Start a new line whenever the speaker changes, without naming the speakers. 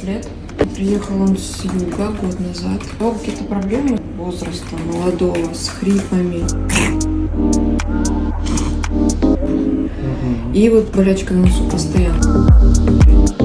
20 лет. Приехал он с юга год назад. У него какие-то проблемы возраста молодого, с хрипами. И вот болячка на носу постоянно.